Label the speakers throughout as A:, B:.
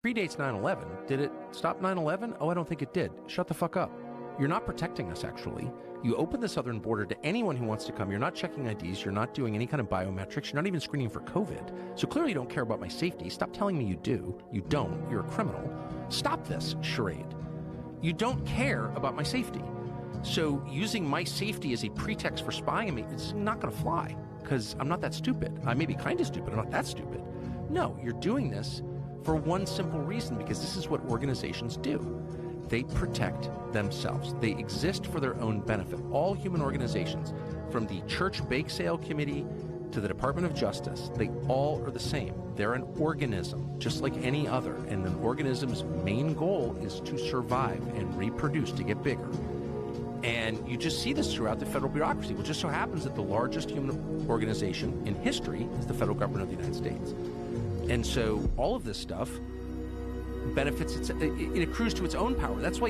A: predates 9/11. Did it stop 9/11? Oh, I don't think it did. Shut the fuck up. You're not protecting us, actually. You open the southern border to anyone who wants to come. You're not checking IDs. You're not doing any kind of biometrics. You're not even screening for COVID. So clearly you don't care about my safety. Stop telling me you do. You don't. You're a criminal. Stop this charade. You don't care about my safety. So using my safety as a pretext for spying on me, it's not going to fly because I'm not that stupid. I may be kind of stupid. I'm not that stupid. No, you're doing this for one simple reason, because this is what organizations do. They protect themselves. They exist for their own benefit. All human organizations, from the Church Bake Sale Committee to the Department of Justice, they all are the same. They're an organism, just like any other. And an organism's main goal is to survive and reproduce, to get bigger. And you just see this throughout the federal bureaucracy. Well, it just so happens that the largest human organization in history is the federal government of the United States. And so all of this stuff benefits, it accrues to its own power. That's why,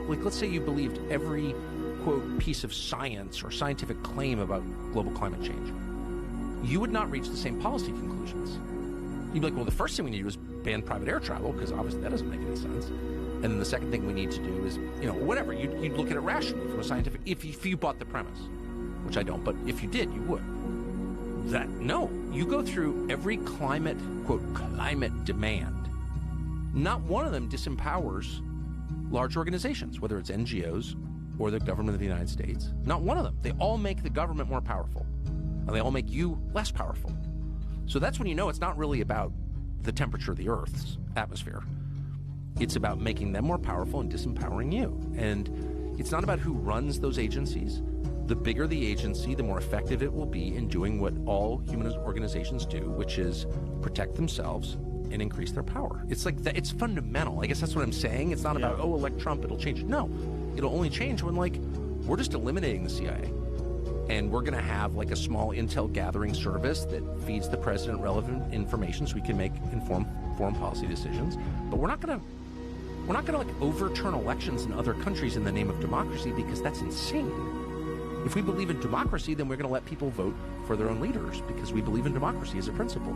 A: like, let's say you believed every, quote, piece of science or scientific claim about global climate change. You would not reach the same policy conclusions. You'd be like, well, the first thing we need to do is ban private air travel, because obviously that doesn't make any sense. And then the second thing we need to do is, whatever. You'd look at it rationally from a scientific, if you bought the premise, which I don't, but if you did, you would. You go through every climate, quote, climate demand. Not one of them disempowers large organizations, whether it's NGOs or the government of the United States. Not one of them. They all make the government more powerful, and they all make you less powerful. So that's when you know it's not really about the temperature of the Earth's atmosphere. It's about making them more powerful and disempowering you. And it's not about who runs those agencies. The bigger the agency, the more effective it will be in doing what all human organizations do, which is protect themselves and increase their power. It's like that. It's fundamental. I guess that's what I'm saying. It's not about, elect Trump, it'll change. No, it'll only change when, we're just eliminating the CIA. And we're going to have, a small intel gathering service that feeds the president relevant information so we can make informed foreign policy decisions. But we're not going to overturn elections in other countries in the name of democracy, because that's insane. If we believe in democracy, then we're going to let people vote for their own leaders because we believe in democracy as a principle.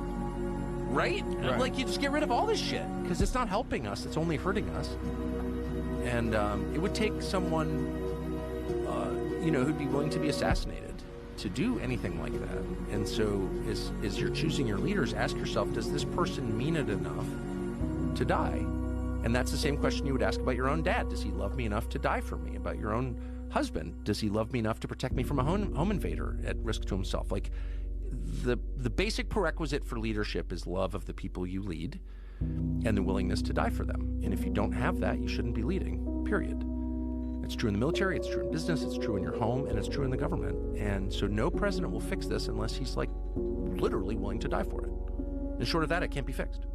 A: Right? You just get rid of all this shit because it's not helping us. It's only hurting us. And it would take someone, who'd be willing to be assassinated to do anything like that. And so as you're choosing your leaders, ask yourself, does this person mean it enough to die? And that's the same question you would ask about your own dad. Does he love me enough to die for me? About your own husband, does he love me enough to protect me from a home invader at risk to himself? The basic prerequisite for leadership is love of the people you lead and the willingness to die for them. And if you don't have that, you shouldn't be leading, period. It's true in the military, it's true in business, it's true in your home, and it's true in the government. And so no president will fix this unless he's literally willing to die for it. And short of that, it can't be fixed.